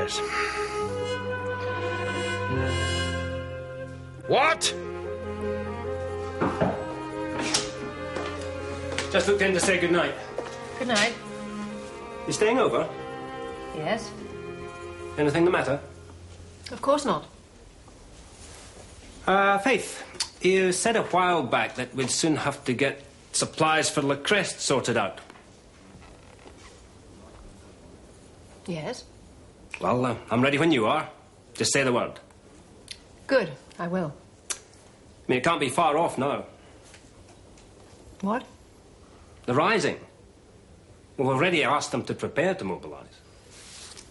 supplies. What? Just looked in to say good night. Good night. You staying over? Yes. Anything the matter? Of course not. Faith, you said a while back that we'd soon have to get supplies for Le Crest sorted out. Yes. Well, I'm ready when you are. Just say the word. Good. I will. I mean, it can't be far off now. What? The rising. We've already asked them to prepare to mobilise.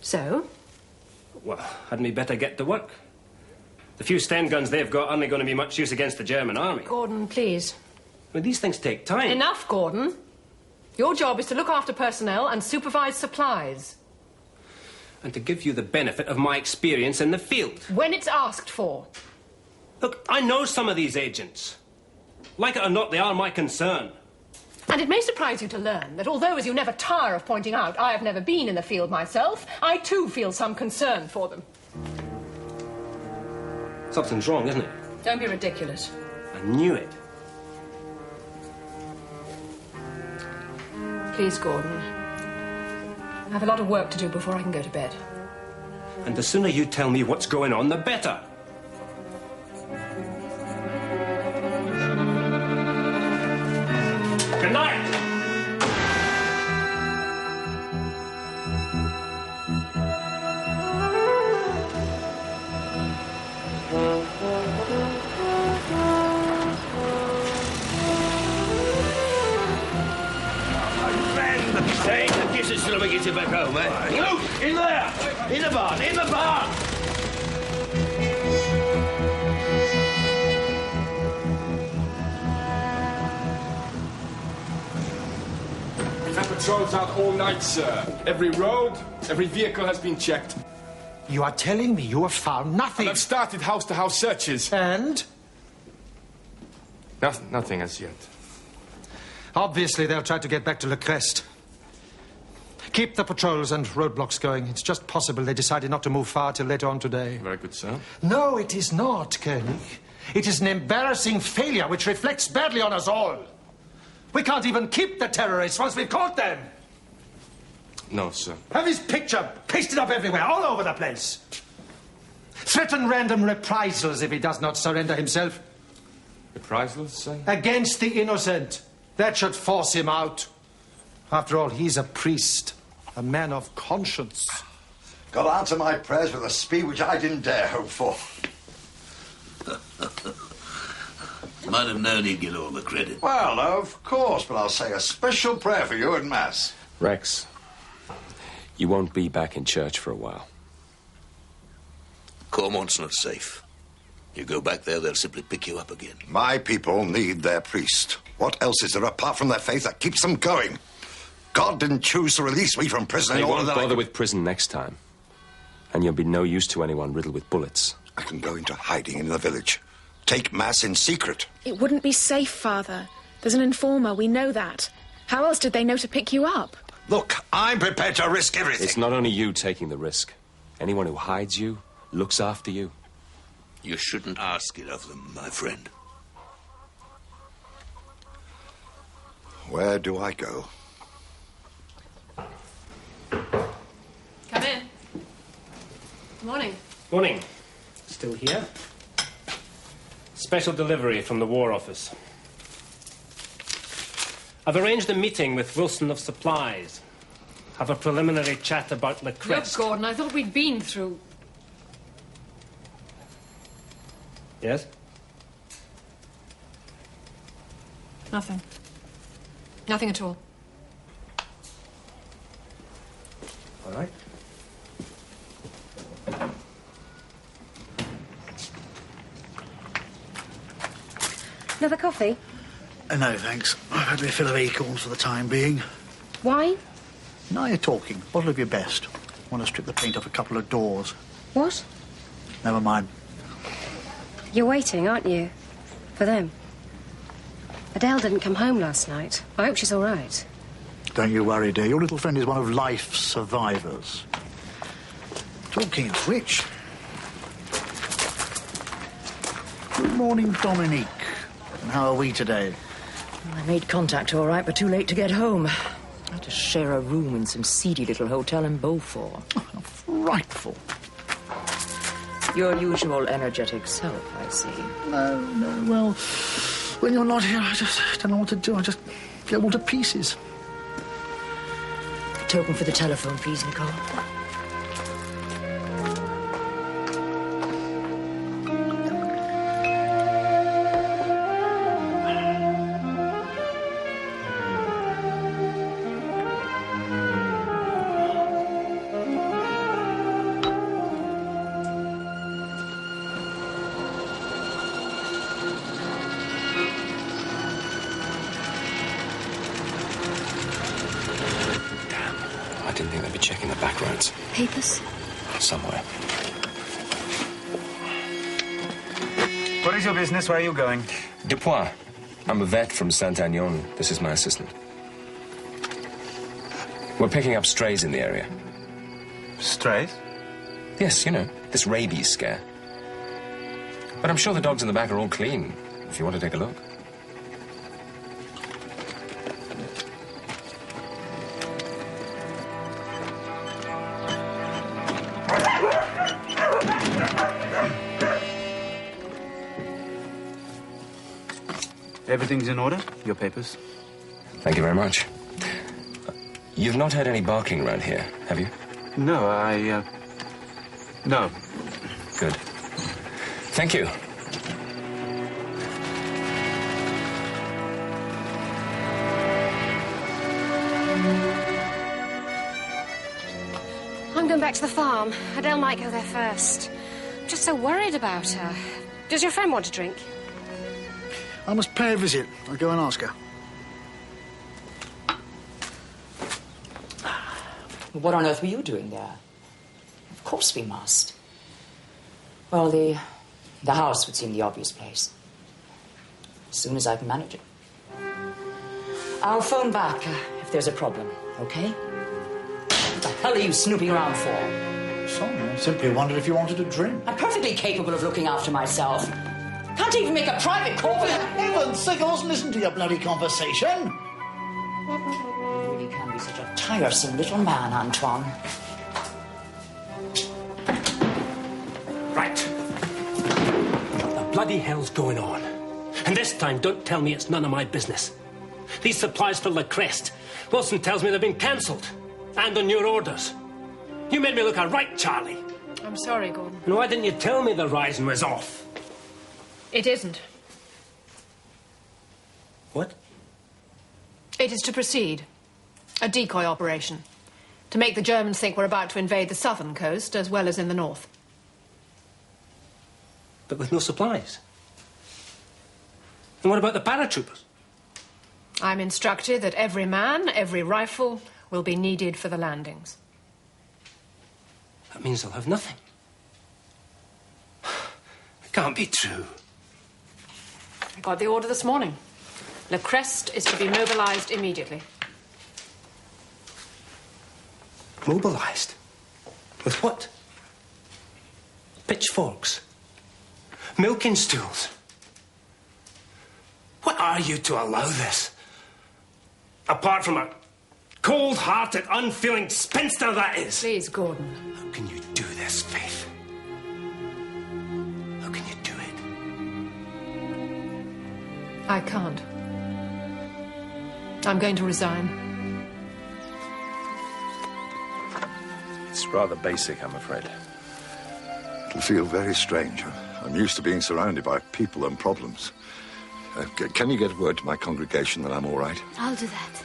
So? Well, hadn't we better get to work? The few Sten guns they've got aren't going to be much use against the German army. Gordon, please. Well, these things take time. Enough, Gordon. Your job is to look after personnel and supervise supplies. And to give you the benefit of my experience in the field. When it's asked for. Look, I know some of these agents. Like it or not, they are my concern. And it may surprise you to learn that although, as you never tire of pointing out, I have never been in the field myself, I too feel some concern for them. Something's wrong, isn't it? Don't be ridiculous. I knew it. Please, Gordon. I have a lot of work to do before I can go to bed. And the sooner you tell me what's going on, the better. Good night! Take the kisses till we get you back home, eh? Luke, in there! In the barn, in the barn! We've had patrols out all night, sir. Every road, every vehicle has been checked. You are telling me you have found nothing? And I've started house-to-house searches. And? Nothing as yet. Obviously, they'll try to get back to Le Crest. Keep the patrols and roadblocks going. It's just possible they decided not to move far till later on today. Very good, sir. No, it is not, Koenig. It is an embarrassing failure which reflects badly on us all. We can't even keep the terrorists once we've caught them. No, sir. Have his picture pasted up everywhere, all over the place. Threaten random reprisals if he does not surrender himself. Reprisals, sir? Against the innocent. That should force him out. After all, he's a priest, a man of conscience. Got to answer my prayers with a speed which I didn't dare hope for. Might have known he'd get all the credit. Well, of course, but I'll say a special prayer for you at Mass. Rex, you won't be back in church for a while. Cormont's not safe. You go back there, they'll simply pick you up again. My people need their priest. What else is there apart from their faith that keeps them going? God didn't choose to release me from prison They in order won't that bother with prison next time. And you'll be no use to anyone riddled with bullets. I can go into hiding in the village. Take Mass in secret. It wouldn't be safe, Father. There's an informer, we know that. How else did they know to pick you up? Look, I'm prepared to risk everything. It's not only you taking the risk. Anyone who hides you, looks after you. You shouldn't ask it of them, my friend. Where do I go? Come in. Morning. Morning. Still here? Special delivery from the War Office. I've arranged a meeting with Wilson of Supplies. Have a preliminary chat about Le Crest. Look, Gordon, I thought we'd been through... Yes? Nothing. Nothing at all. All right. Another coffee? No, thanks. I've had my fill of acorns for the time being. Wine? Now you're talking. Bottle of your best. Want to strip the paint off a couple of doors. What? Never mind. You're waiting, aren't you? For them? Adele didn't come home last night. I hope she's all right. Don't you worry, dear. Your little friend is one of life's survivors. Talking of which... Good morning, Dominique. And how are we today? I made contact all right, but too late to get home. I had to share a room in some seedy little hotel in Beaufort. Oh, how frightful. Your usual energetic self, I see. No, well, when you're not here, I just don't know what to do. I just go all to pieces. Token for the telephone, please, Nicole. Checking the back roads. Papers? Somewhere. What is your business? Where are you going? Dupois. I'm a vet from Saint-Agnon. This is my assistant. We're picking up strays in the area. Strays? Yes, you know, this rabies scare. But I'm sure the dogs in the back are all clean, if you want to take a look. Everything's in order? Your papers? Thank you very much. You've not had any barking around here, have you? No, No. Good. Thank you. I'm going back to the farm. Adele might go there first. I'm just so worried about her. Does your friend want to drink? I must pay a visit. I'll go and ask her. What on earth were you doing there? Of course we must. Well, the house would seem the obvious place. As soon as I can manage it. I'll phone back if there's a problem, okay? What the hell are you snooping around for? Sorry, I simply wondered if you wanted a drink. I'm perfectly capable of looking after myself. Can't even make a private call. For heaven's sake, I wasn't listening to your bloody conversation. You really can be such a tiresome little man, Antoine. Right. What the bloody hell's going on? And this time, don't tell me it's none of my business. These supplies for La Crest, Wilson tells me they've been cancelled. And on your orders. You made me look a right Charlie. I'm sorry, Gordon. And why didn't you tell me the rising was off? It isn't. What? It is to proceed. A decoy operation. To make the Germans think we're about to invade the southern coast as well as in the north. But with no supplies. And what about the paratroopers? I'm instructed that every man, every rifle will be needed for the landings. That means they'll have nothing. It can't be true. I got the order this morning. La Crest is to be mobilized immediately. Mobilized? With what? Pitchforks? Milking stools? What are you to allow this? Apart from a cold-hearted, unfeeling spinster that is. Please, Gordon. How can you do this, Faith? How can you do it? I can't. I'm going to resign. It's rather basic, I'm afraid. It'll feel very strange. I'm used to being surrounded by people and problems. Can you get word to my congregation that I'm all right? I'll do that.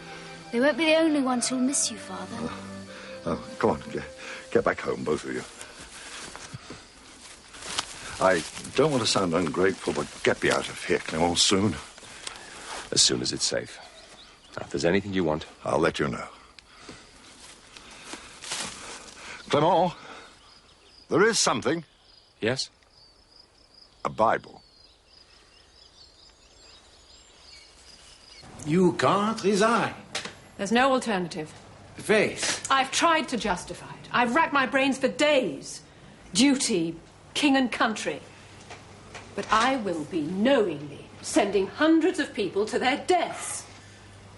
They won't be the only ones who'll miss you, Father. Come on, get back home, both of you. I don't want to sound ungrateful, but get me out of here, Clement, soon. As soon as it's safe. Now, if there's anything you want, I'll let you know. Clement, there is something. Yes? A Bible. You can't resign. There's no alternative. Faith. I've tried to justify it. I've racked my brains for days. Duty, king and country. But I will be knowingly sending hundreds of people to their deaths.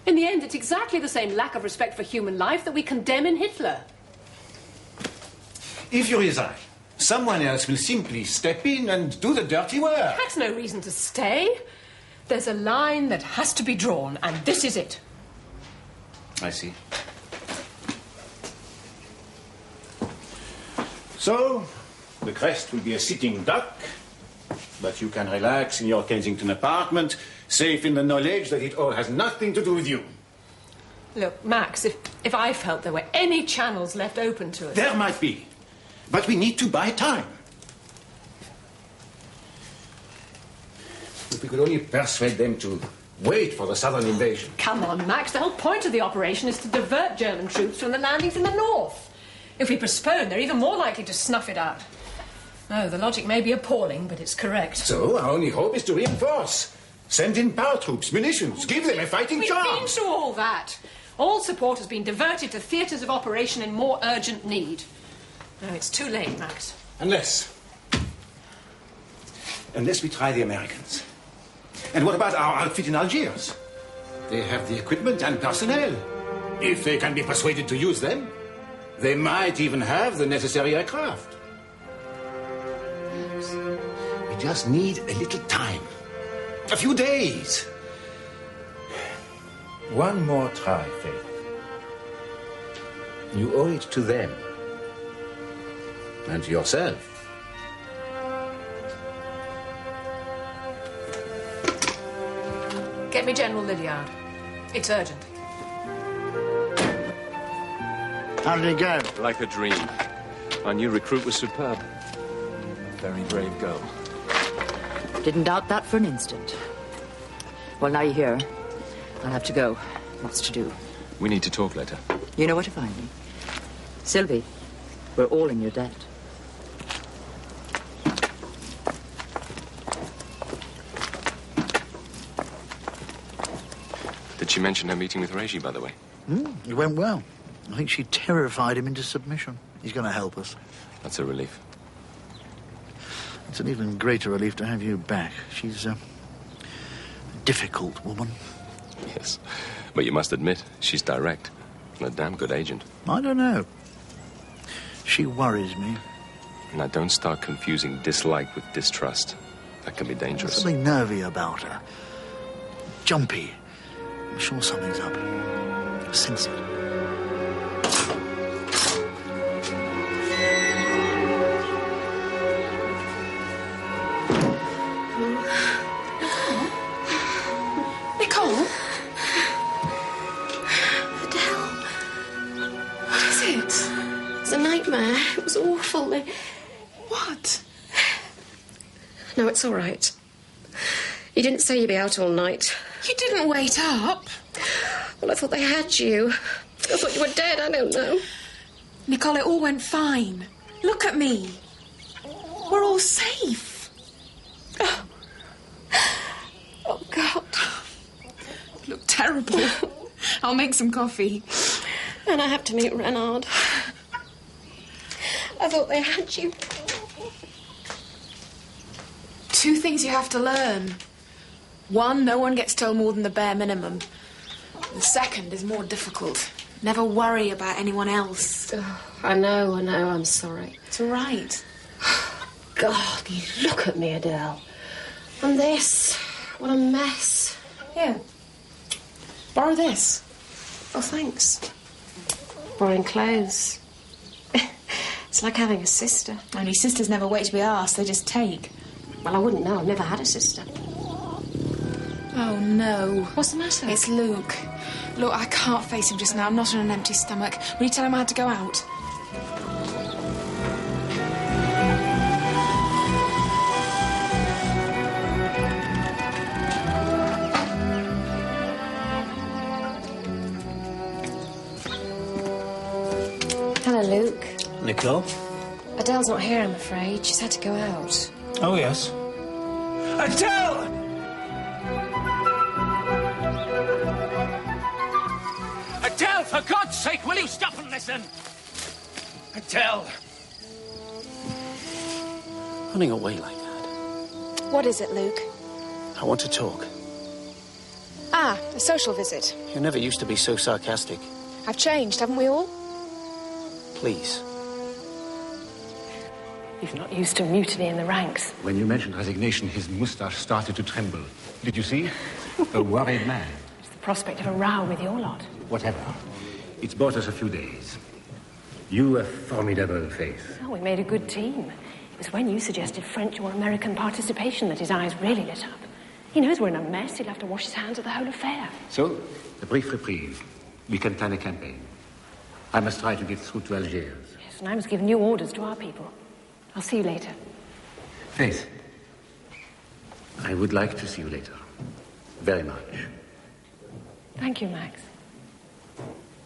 In the end, it's exactly the same lack of respect for human life that we condemn in Hitler. If you resign, someone else will simply step in and do the dirty work. That's no reason to stay. There's a line that has to be drawn, and this is it. I see. So, the Crest will be a sitting duck, but you can relax in your Kensington apartment, safe in the knowledge that it all has nothing to do with you. Look, Max, if I felt there were any channels left open to us... There might be, but we need to buy time. If we could only persuade them to wait for the southern invasion. Come on, Max, the whole point of the operation is to divert German troops from the landings in the north. If we postpone, they're even more likely to snuff it out. Oh, the logic may be appalling, but it's correct. So, our only hope is to reinforce. Send in power troops, munitions, give them a fighting chance. We've been through all that. All support has been diverted to theatres of operation in more urgent need. No, it's too late, Max. Unless we try the Americans. And what about our outfit in Algiers? They have the equipment and personnel. If they can be persuaded to use them, they might even have the necessary aircraft. We just need a little time. A few days. One more try, Faith. You owe it to them. And to yourself. Get me General Lilliard. It's urgent. How did it go? Like a dream. Our new recruit was superb. Very brave girl. Didn't doubt that for an instant. Well, now you're here. I'll have to go. Lots to do. We need to talk later. You know where to find me. Sylvie, we're all in your debt. Did she mention her meeting with Reggie, by the way? It went well. I think she terrified him into submission. He's going to help us. That's a relief. It's an even greater relief to have you back. She's a difficult woman. Yes. But you must admit, she's direct. And a damn good agent. I don't know. She worries me. Now, don't start confusing dislike with distrust. That can be dangerous. There's something nervy about her. Jumpy. I'm sure something's up. I sense it. Nicole? Adele? What is it? It's a nightmare. It was awful. What? No, it's all right. You didn't say you'd be out all night. You didn't wait up. Well, I thought they had you. I thought you were dead. I don't know. Nicole, it all went fine. Look at me. We're all safe. Oh, God. You look terrible. I'll make some coffee. And I have to meet Renard. I thought they had you. Two things you have to learn. One, no one gets told more than the bare minimum. The second is more difficult. Never worry about anyone else. I know, I'm sorry. It's all right. God, look at me, Adele. And this. What a mess. Here. Borrow this. Oh, thanks. Borrowing clothes. It's like having a sister. Only sisters never wait to be asked, they just take. Well, I wouldn't know. I've never had a sister. Oh, no. What's the matter? It's Luke. Look, I can't face him just now. I'm not on an empty stomach. Will you tell him I had to go out? Hello, Luke. Nicole? Adele's not here, I'm afraid. She's had to go out. Oh, yes. Adele! Adele, for God's sake, will you stop and listen? Adele! Running away like that. What is it, Luke? I want to talk. Ah, a social visit. You never used to be so sarcastic. I've changed, haven't we all? Please. He's not used to mutiny in the ranks. When you mentioned resignation, his moustache started to tremble. Did you see? A worried man. It's the prospect of a row with your lot. Whatever. It's bought us a few days. You a formidable Faith. Oh, we made a good team. It was when you suggested French or American participation that his eyes really lit up. He knows we're in a mess. He'll have to wash his hands of the whole affair. So, a brief reprieve. We can plan a campaign. I must try to get through to Algiers. Yes, and I must give new orders to our people. I'll see you later. Faith, I would like to see you later. Very much. Thank you, Max.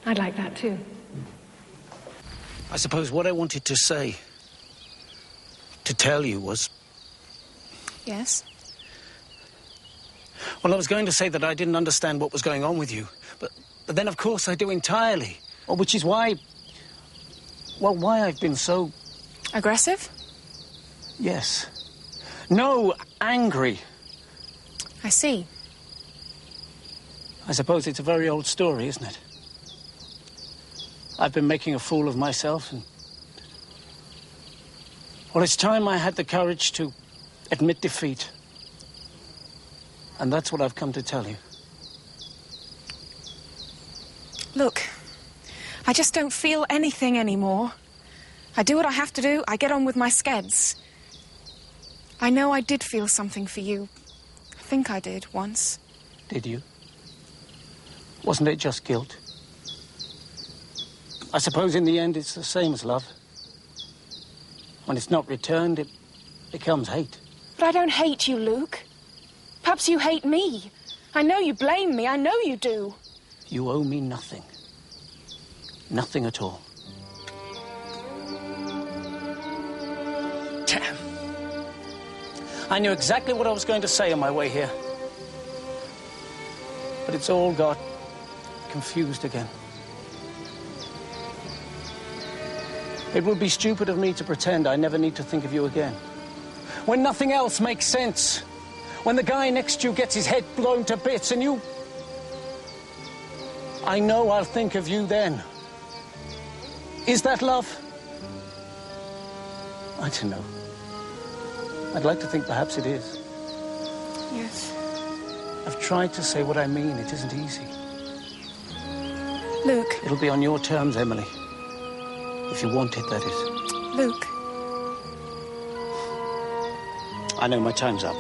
I'd like that too. I suppose what I wanted to say, to tell you was... Yes? Well, I was going to say that I didn't understand what was going on with you. But then, of course, I do entirely. Well, which is why... Well, why I've been so... Aggressive? Yes. No, angry. I see. I suppose it's a very old story, isn't it? I've been making a fool of myself and... Well, it's time I had the courage to admit defeat. And that's what I've come to tell you. Look, I just don't feel anything anymore. I do what I have to do. I get on with my skeds. I know I did feel something for you. I think I did once. Did you? Wasn't it just guilt? I suppose in the end it's the same as love. When it's not returned, it becomes hate. But I don't hate you, Luke. Perhaps you hate me. I know you blame me. I know you do. You owe me nothing. Nothing at all. Damn. I knew exactly what I was going to say on my way here. But it's all got confused again. It would be stupid of me to pretend I never need to think of you again. When nothing else makes sense. When the guy next to you gets his head blown to bits and you... I know I'll think of you then. Is that love? I don't know. I'd like to think perhaps it is. Yes. I've tried to say what I mean. It isn't easy. Luke. It'll be on your terms, Emily. If you want it, that is. Luke. I know my time's up.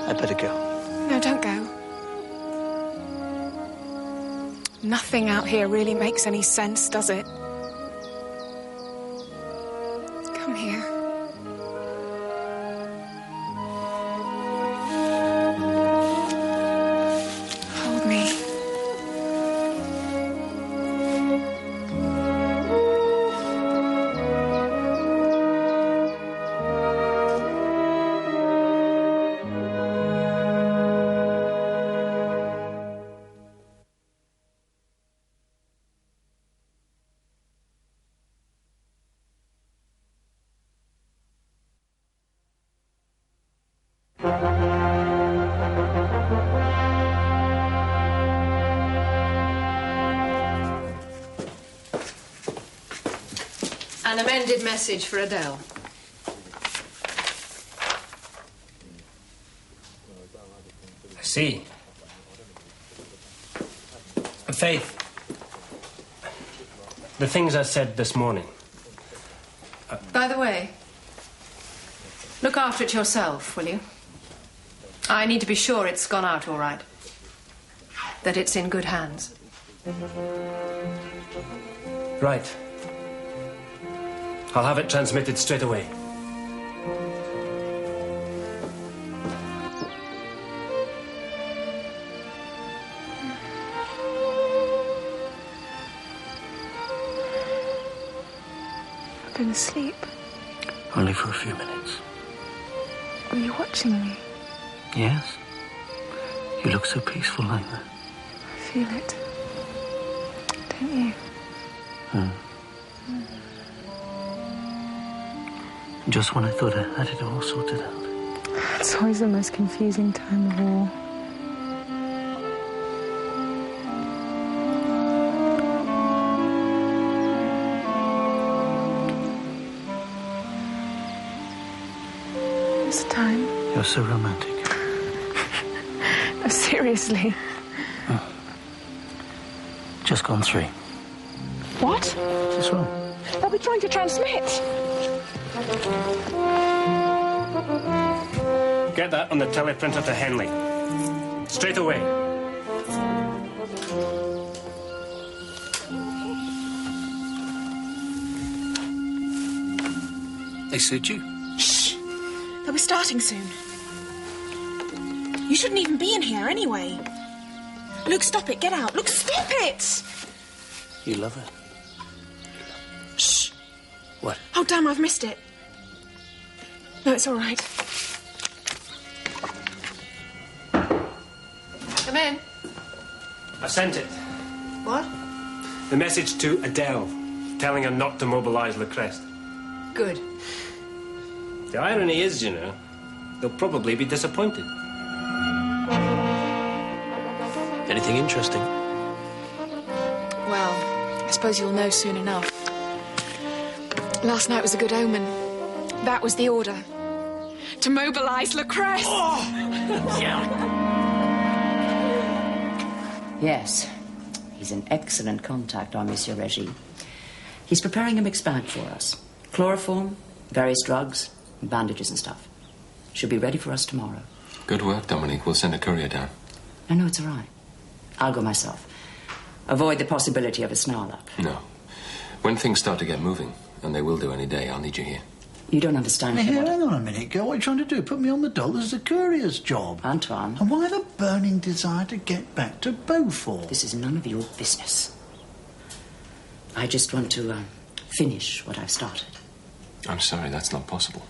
I'd better go. No, don't go. Nothing out here really makes any sense, does it? Come here. Hold me. An amended message for Adele. I see. Faith, the things I said this morning. By the way, look after it yourself, will you? I need to be sure it's gone out all right. That it's in good hands. Right. I'll have it transmitted straight away. I've been asleep. Only for a few minutes. Were you watching me? Yes? You look so peaceful like that. I feel it. Don't you? Just when I thought I had it all sorted out. It's always the most confusing time of all. This time? You're so romantic. No, seriously. Just gone 3. What? What's wrong? They'll be trying to transmit. Get that on the teleprinter to Henley. Straight away. They suit you. Shh! They'll be starting soon. You shouldn't even be in here anyway. Luke, stop it. Get out. Luke, stop it! You love her. Shh. What? Oh, damn, I've missed it. No, it's all right. Come in. I sent it. What? The message to Adele, telling her not to mobilise Le Crest. Good. The irony is, you know, they'll probably be disappointed. Anything interesting? Well, I suppose you'll know soon enough. Last night was a good omen. That was the order. To mobilise Le Crest. Oh! Yes. He's an excellent contact, our Monsieur Regis. He's preparing a mixed bag for us. Chloroform, various drugs, bandages and stuff. Should be ready for us tomorrow. Good work, Dominique. We'll send a courier down. No, it's all right. I'll go myself. Avoid the possibility of a snarl-up. No. When things start to get moving, and they will do any day, I'll need you here. You don't understand. Now, here, hang on a minute, girl. What are you trying to do? Put me on the dole? This is a courier's job. Antoine. And why the burning desire to get back to Beaufort? This is none of your business. I just want to finish what I've started. I'm sorry, that's not possible.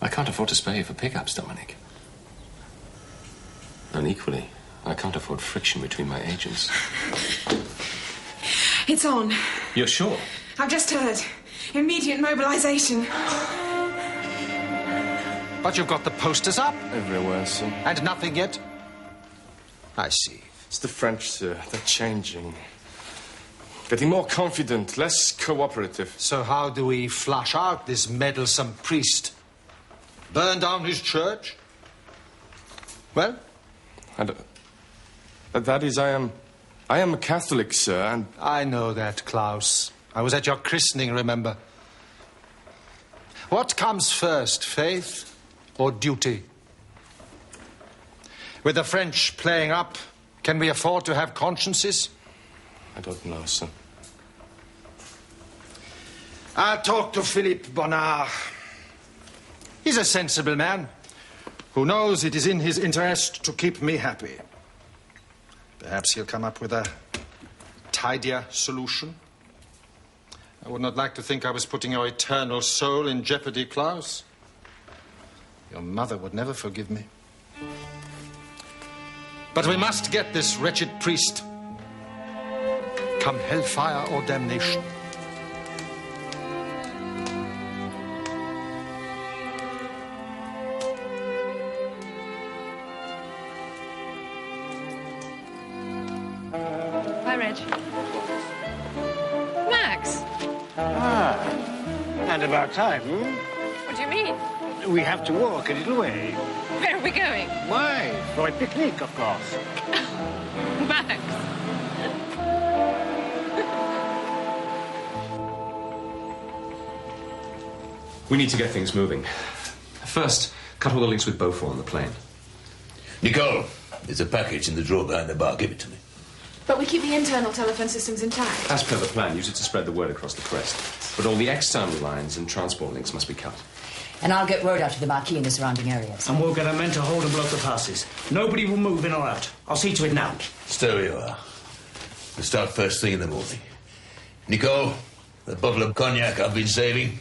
I can't afford to spare you for pickups, Dominique. And equally, I can't afford friction between my agents. It's on. You're sure? I've just heard. Immediate mobilisation. But you've got the posters up. Everywhere, sir. And nothing yet? I see. It's the French, sir. They're changing. Getting more confident, less cooperative. So how do we flush out this meddlesome priest? Burn down his church? Well? That is, I am a Catholic, sir, and... I know that, Klaus. I was at your christening, remember? What comes first, faith or duty? With the French playing up, can we afford to have consciences? I don't know, sir. I'll talk to Philippe Bonnard. He's a sensible man who knows it is in his interest to keep me happy. Perhaps he'll come up with a tidier solution. I would not like to think I was putting your eternal soul in jeopardy, Klaus. Your mother would never forgive me. But we must get this wretched priest. Come hellfire or damnation. Hi, Reg. Max! Ah, and about time, What do you mean? We have to walk a little way. Where are we going? Why? For a picnic, of course. Max! We need to get things moving. First, cut all the links with Beaufort on the plane. Nicole, there's a package in the drawer behind the bar. Give it to me. But we keep the internal telephone systems intact. As per the plan, use it to spread the word across the crest. But all the external lines and transport links must be cut. And I'll get word out to the Marquis in the surrounding areas. And we'll get our men to hold and block the passes. Nobody will move in or out. I'll see to it now. Stay where you are. We'll start first thing in the morning. Nicole, the bottle of cognac I've been saving.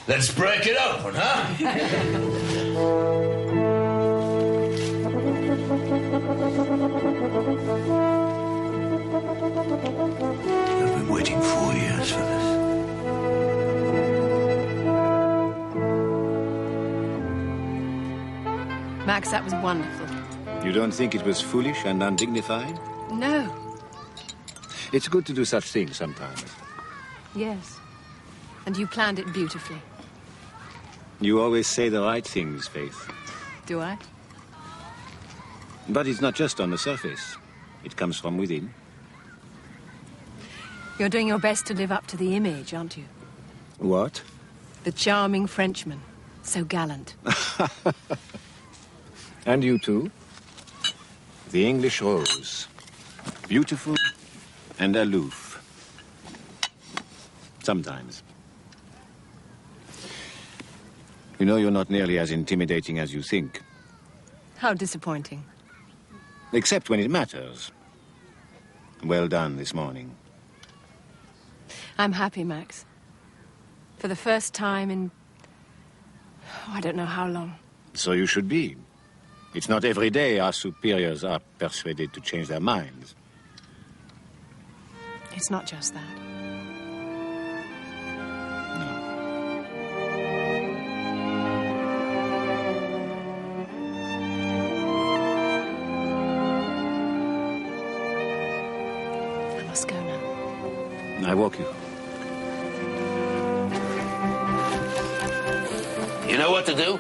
Let's break it open, huh? I've been waiting 4 years for this. Max, that was wonderful. You don't think it was foolish and undignified? No. It's good to do such things sometimes. Yes. And you planned it beautifully. You always say the right things, Faith. Do I? But it's not just on the surface. It comes from within. You're doing your best to live up to the image, aren't you? What? The charming Frenchman. So gallant. And you too? The English rose. Beautiful and aloof. Sometimes. You know, you're not nearly as intimidating as you think. How disappointing. Except when it matters. Well done this morning. I'm happy, Max. For the first time in... oh, I don't know how long. So you should be. It's not every day our superiors are persuaded to change their minds. It's not just that. I must go now. I walk you. You know what to do?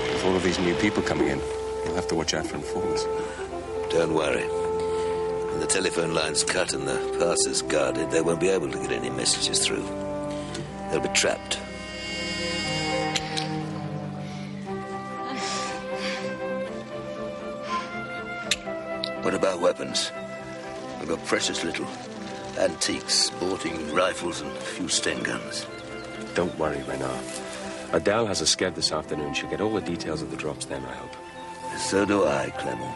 With all of these new people coming in, you'll have to watch out for informers. Don't worry. When the telephone line's cut and the passes guarded, they won't be able to get any messages through. They'll be trapped. What about weapons? We've got precious little. Antiques, sporting rifles and a few Sten guns. Don't worry, Renard. Adele has a scab this afternoon. She'll get all the details of the drops then, I hope. So do I, Clement.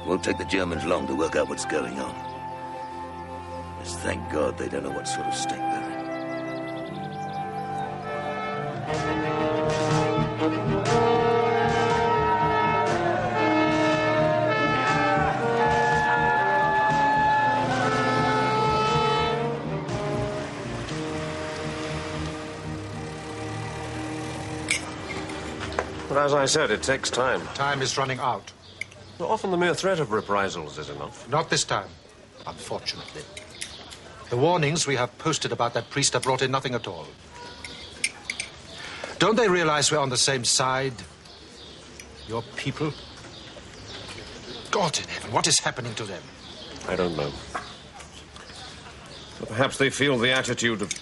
Won't take the Germans long to work out what's going on. Just thank God they don't know what sort of stake they're in. But as I said, it takes time. Time is running out. Well, often the mere threat of reprisals is enough. Not this time, unfortunately. The warnings we have posted about that priest have brought in nothing at all. Don't they realize we're on the same side? Your people? God in heaven, what is happening to them? I don't know. But perhaps they feel the attitude of...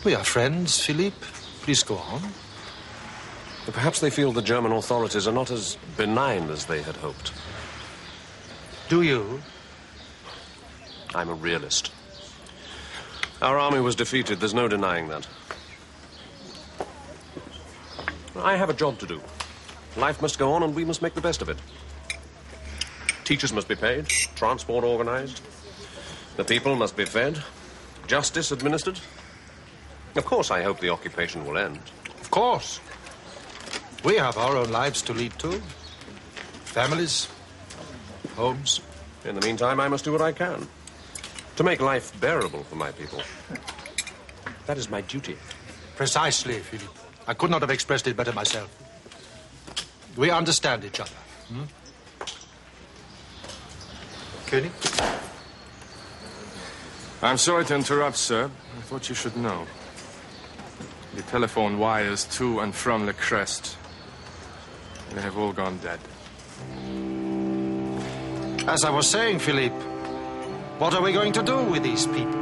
We are friends, Philippe. Please go on. But perhaps they feel the German authorities are not as benign as they had hoped. Do you? I'm a realist. Our army was defeated. There's no denying that. I have a job to do. Life must go on, and we must make the best of it. Teachers must be paid, transport organized. The people must be fed, justice administered. Of course, I hope the occupation will end. Of course. We have our own lives to lead to. Families, homes. In the meantime, I must do what I can to make life bearable for my people. That is my duty. Precisely, Philippe. I could not have expressed it better myself. We understand each other. König? I'm sorry to interrupt, sir. I thought you should know. The telephone wires to and from Le Crest, they have all gone dead. As I was saying, Philippe, what are we going to do with these people?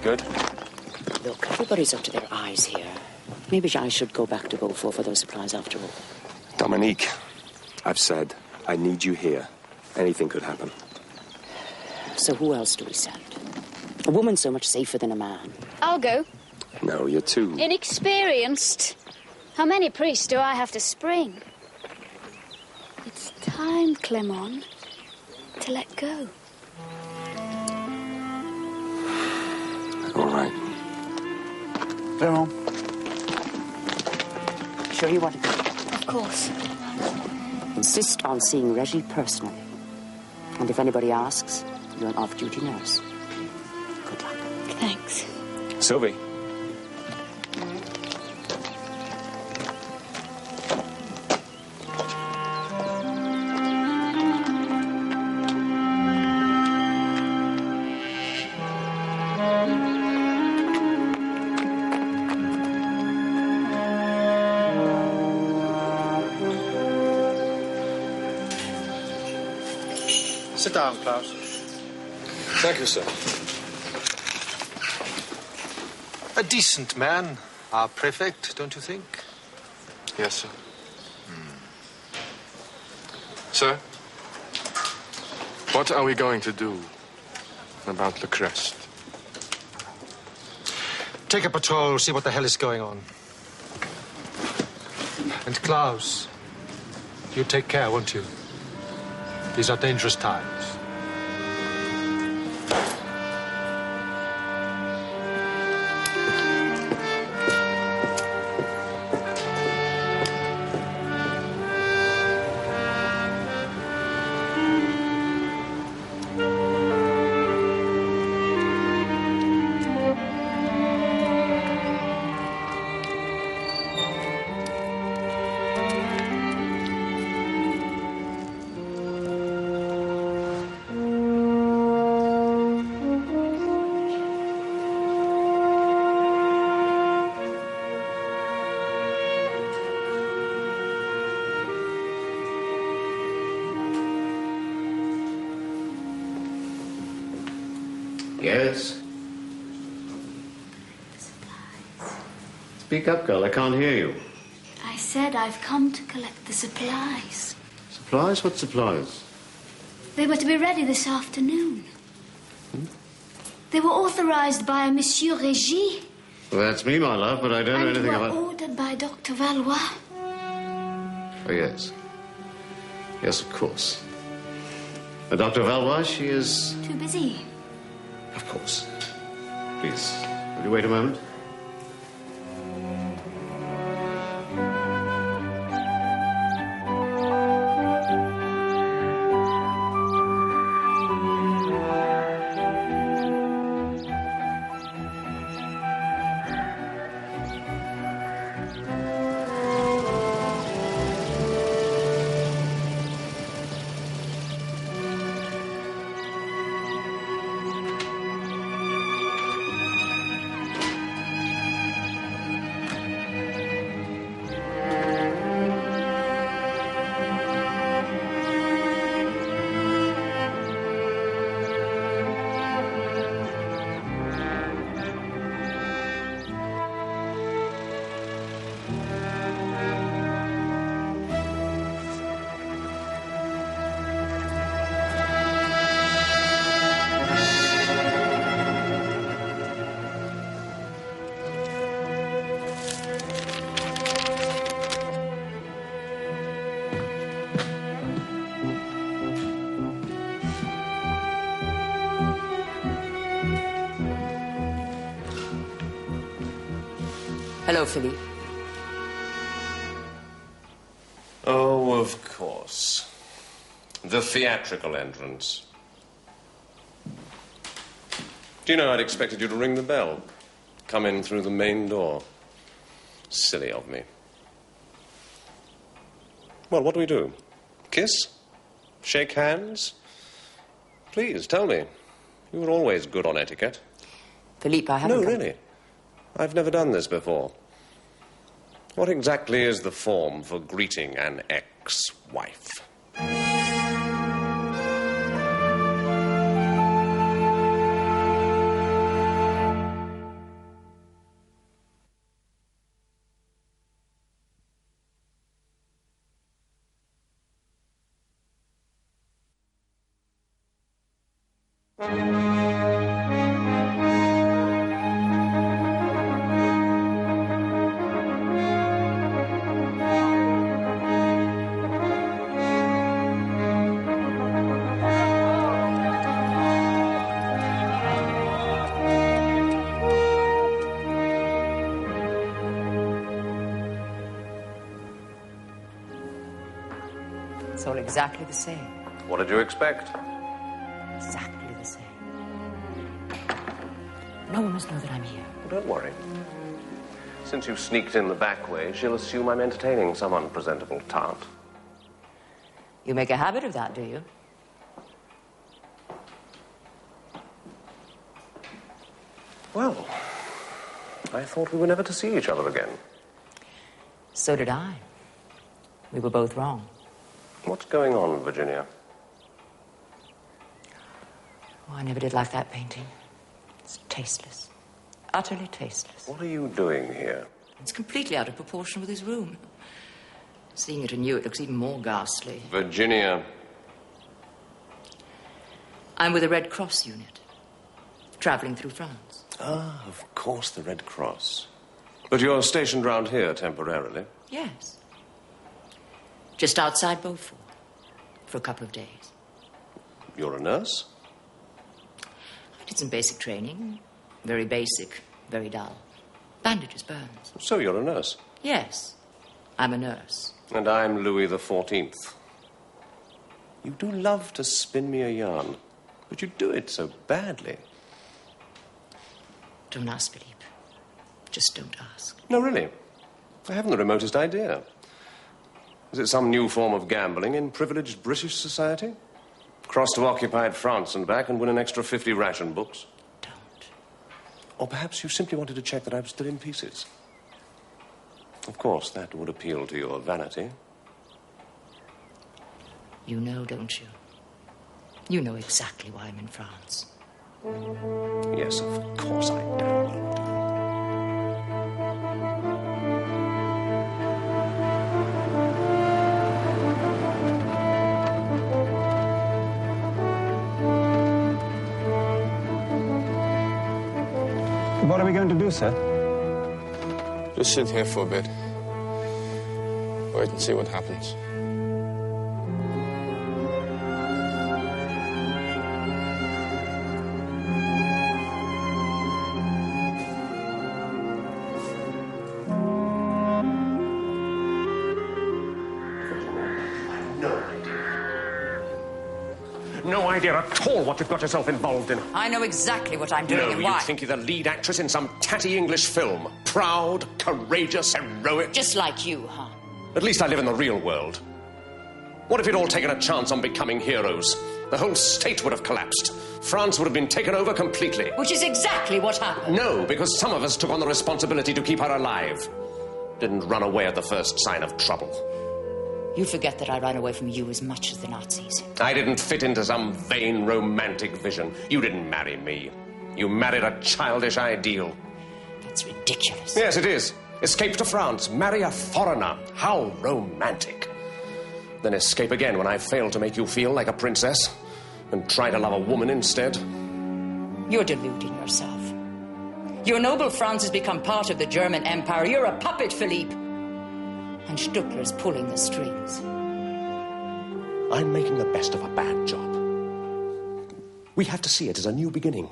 Good? Look, everybody's up to their eyes here. Maybe I should go back to Beaufort for those supplies after all. Dominique, I've said, I need you here. Anything could happen. So who else do we send? A woman's so much safer than a man. I'll go. No, you're too... Inexperienced. How many priests do I have to spring? It's time, Clement, to let go. All right. Clement. Sure you want to go? Of course. Insist on seeing Reggie personally. And if anybody asks, you're an off-duty nurse. Good luck. Thanks. Sylvie. Sit down, Klaus. Thank you, sir. A decent man, our prefect, don't you think? Yes, sir. Sir, what are we going to do about the crest? Take a patrol, see what the hell is going on. And Klaus, you take care, won't you? These are dangerous times. Yes? Speak up, girl. I can't hear you. I said I've come to collect the supplies. Supplies? What supplies? They were to be ready this afternoon. They were authorized by a Monsieur Régy. Well, that's me, my love, but I don't know anything were about... ordered by Dr. Valois. Oh, yes. Yes, of course. Dr. Valois, she is... Too busy. Of course. Please, will you wait a moment? Hello, Philippe. Oh, of course. The theatrical entrance. Do you know, I'd expected you to ring the bell. Come in through the main door. Silly of me. Well, what do we do? Kiss? Shake hands? Please, tell me. You were always good on etiquette. Philippe, I haven't... No, really. I've never done this before. What exactly is the form for greeting an ex-wife? It's all exactly the same. What did you expect? Exactly the same. No one must know that I'm here. Don't worry. Since you sneaked in the back way, she'll assume I'm entertaining some unpresentable tart. You make a habit of that, do you? Well, I thought we were never to see each other again. So did I. We were both wrong. What's going on, Virginia? Oh, I never did like that painting. It's tasteless. Utterly tasteless. What are you doing here? It's completely out of proportion with his room. Seeing it anew, it looks even more ghastly. Virginia. I'm with the Red Cross unit, traveling through France. Ah, of course, the Red Cross. But you're stationed round here temporarily? Yes. Just outside Beaufort for a couple of days. You're a nurse? I did some basic training. Very basic, very dull. Bandages, burns. So you're a nurse? Yes, I'm a nurse. And I'm Louis XIV. You do love to spin me a yarn, but you do it so badly. Don't ask, Philippe. Just don't ask. No, really. I haven't the remotest idea. Is it some new form of gambling in privileged British society? Cross to occupied France and back and win an extra 50 ration books? Don't. Or perhaps you simply wanted to check that I was still in pieces. Of course, that would appeal to your vanity. You know, don't you? You know exactly why I'm in France. Yes, of course I do. What are we going to do, sir? Just sit here for a bit. Wait and see what happens. No idea at all what you've got yourself involved in. I know exactly what I'm doing and why. You think you're the lead actress in some tatty English film. Proud, courageous, heroic. Just like you, huh? At least I live in the real world. What if you'd all taken a chance on becoming heroes? The whole state would have collapsed. France would have been taken over completely. Which is exactly what happened. No, because some of us took on the responsibility to keep her alive. Didn't run away at the first sign of trouble. You forget that I ran away from you as much as the Nazis. I didn't fit into some vain romantic vision. You didn't marry me. You married a childish ideal. That's ridiculous. Yes, it is. Escape to France, marry a foreigner. How romantic. Then escape again when I fail to make you feel like a princess and try to love a woman instead. You're deluding yourself. Your noble France has become part of the German Empire. You're a puppet, Philippe. And Stuttler's pulling the strings. I'm making the best of a bad job. We have to see it as a new beginning.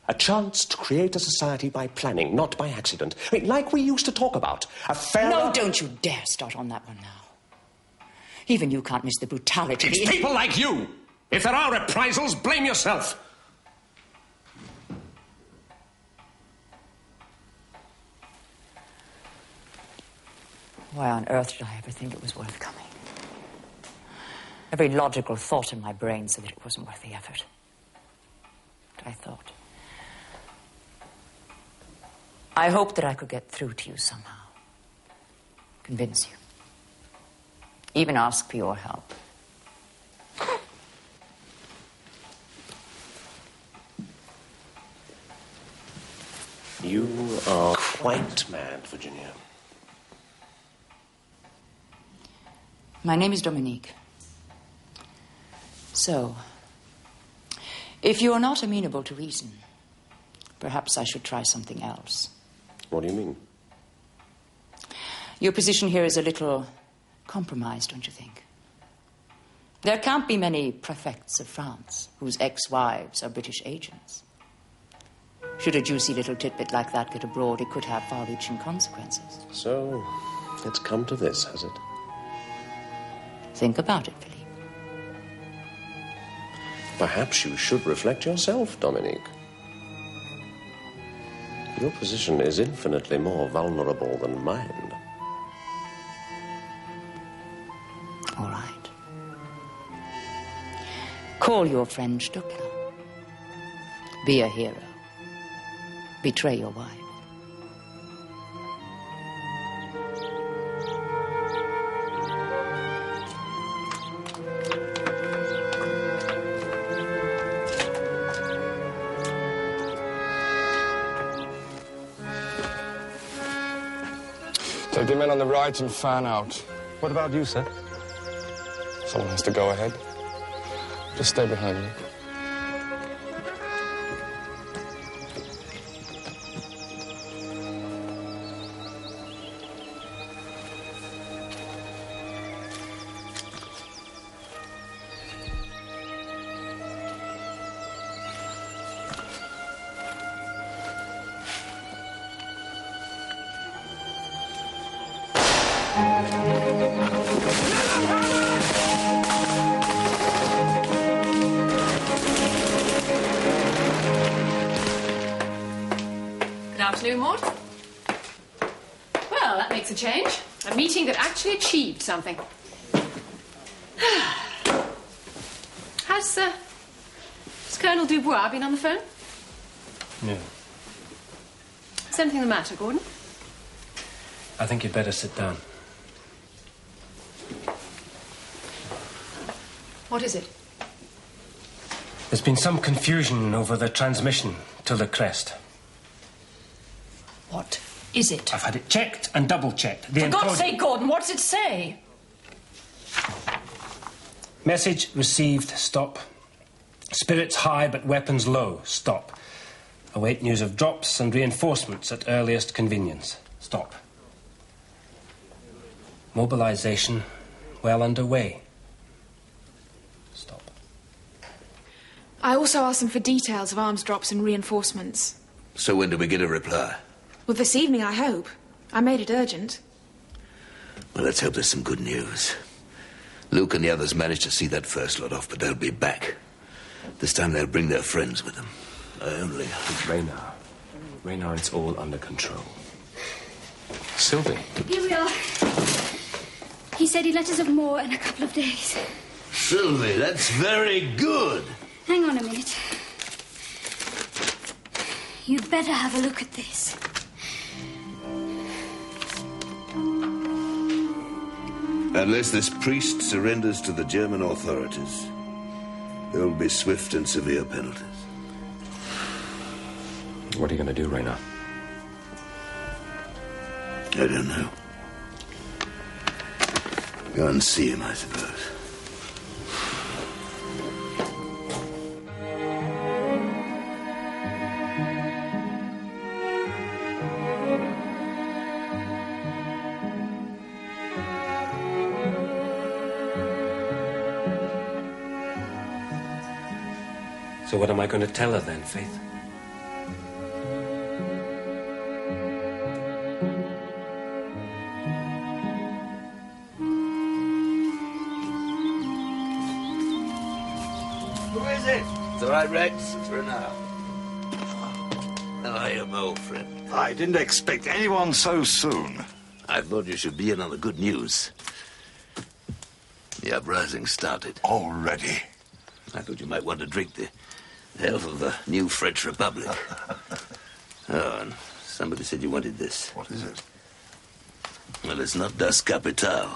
A chance to create a society by planning, not by accident. I mean, like we used to talk about. A fair... No, don't you dare start on that one now. Even you can't miss the brutality. It's people like you! If there are reprisals, blame yourself. Why on earth did I ever think it was worth coming? Every logical thought in my brain said that it wasn't worth the effort. But I thought... I hoped that I could get through to you somehow. Convince you. Even ask for your help. You are quite mad, Virginia. My name is Dominique. So, If you're not amenable to reason, perhaps I should try something else. What do you mean? Your position here is a little compromised, don't you think? There can't be many prefects of France whose ex-wives are British agents. Should a juicy little tidbit like that get abroad, it could have far-reaching consequences. So, it's come to this, has it? Think about it, Philippe. Perhaps you should reflect yourself, Dominique. Your position is infinitely more vulnerable than mine. All right. Call your friend Stuckler. Be a hero. Betray your wife. Take the men on the right and fan out. What about you, sir? Someone has to go ahead. Just stay behind me. Good afternoon, Maud. Well, that makes a change. A meeting that actually achieved something. Has Colonel Dubois been on the phone? No. Is anything the matter, Gordon? I think you'd better sit down. What is it? There's been some confusion over the transmission to the crest. What is it? I've had it checked and double-checked. For God's sake, Gordon, what does it say? Message received, stop. Spirits high but weapons low, stop. Await news of drops and reinforcements at earliest convenience, stop. Mobilization well underway. Stop. I also asked them for details of arms drops and reinforcements. So when do we get a reply? Well, this evening, I hope. I made it urgent. Well, let's hope there's some good news. Luke and the others managed to see that first lot off, but they'll be back. This time they'll bring their friends with them. I only hope. Reynard, it's all under control. Sylvie. Here we are. He said he'd let us have more in a couple of days. Sylvie, that's very good. Hang on a minute. You'd better have a look at this. Unless this priest surrenders to the German authorities, there will be swift and severe penalties. What are you going to do, Reynard? I don't know. Go and see him, I suppose. So what am I going to tell her then, Faith? Who is it? It's all right, Rex. It's Renard. How are you, my old friend? I didn't expect anyone so soon. I thought you should be in on the good news. The uprising started. Already? I thought you might want to drink the health of the new French Republic. Oh, and somebody said you wanted this. What is it? Well, it's not Das Kapital.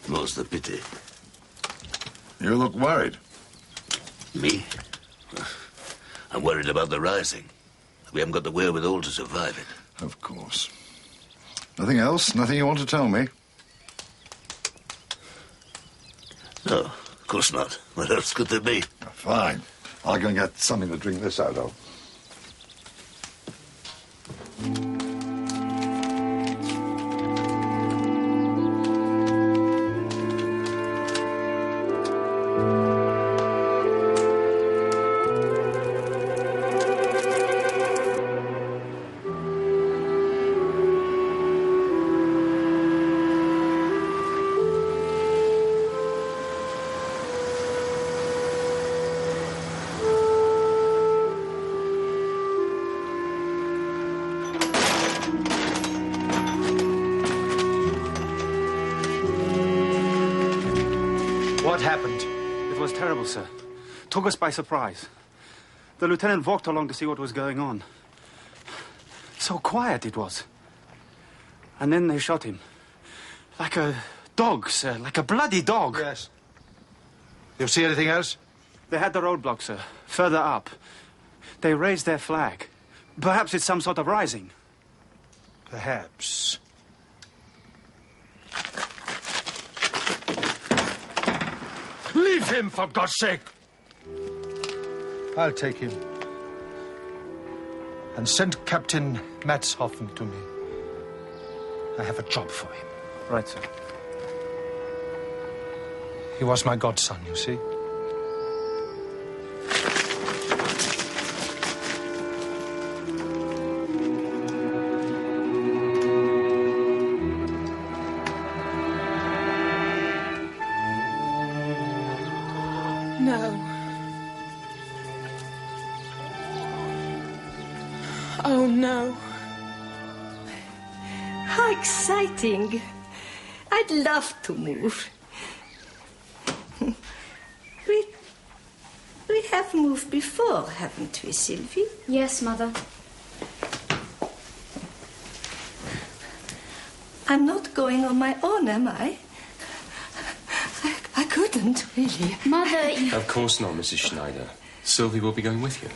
More's the pity. You look worried. Me? I'm worried about the rising. We haven't got the wherewithal to survive it. Of course. Nothing else? Nothing you want to tell me? No, of course not. What else could there be? Fine. I'll go and get something to drink this out of. What happened? It was terrible, sir. Took us by surprise. The lieutenant walked along to see what was going on. So quiet it was. And then they shot him. Like a dog, sir. Like a bloody dog. Yes. You see anything else? They had the roadblock, sir. Further up. They raised their flag. Perhaps it's some sort of rising. Perhaps. Leave him, for God's sake! I'll take him. And send Captain Matshoffen to me. I have a job for him. Right, sir. He was my godson, you see. No. Oh, no. How exciting. I'd love to move. We have moved before, haven't we, Sylvie? Yes, Mother. I'm not going on my own, am I? I couldn't, really. Mother, you... Of course not, Mrs. Schneider. Sylvie will be going with you.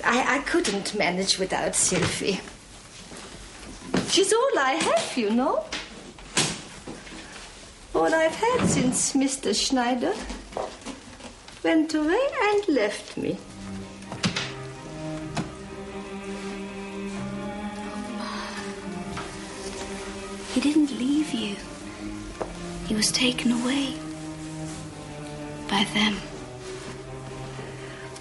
I couldn't manage without Sylvie. She's all I have, you know. All I've had since Mr. Schneider went away and left me. He didn't leave you. He was taken away by them.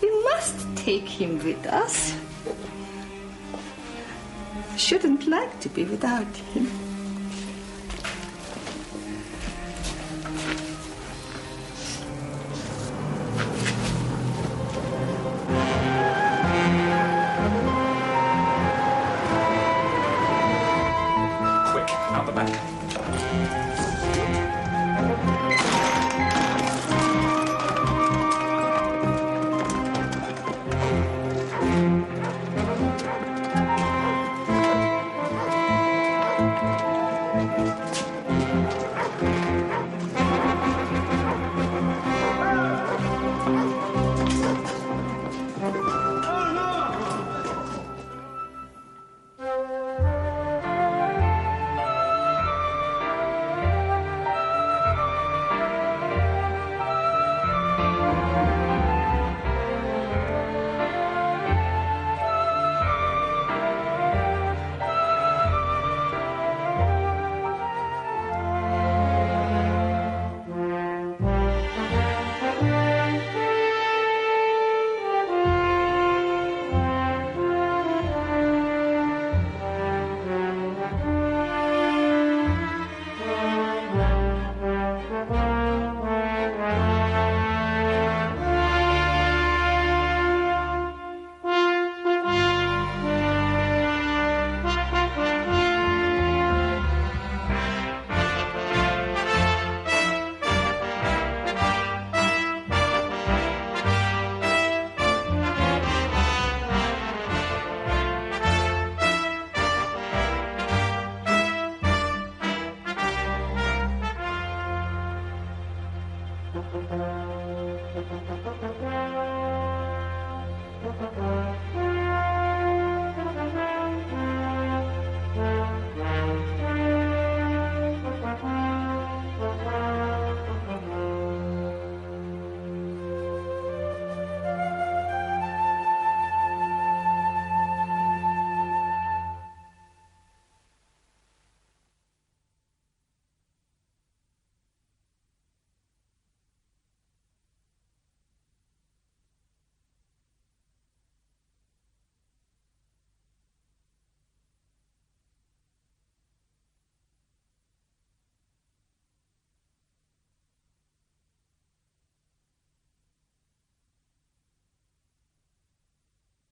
We must take him with us. Shouldn't like to be without him. Quick, out the back.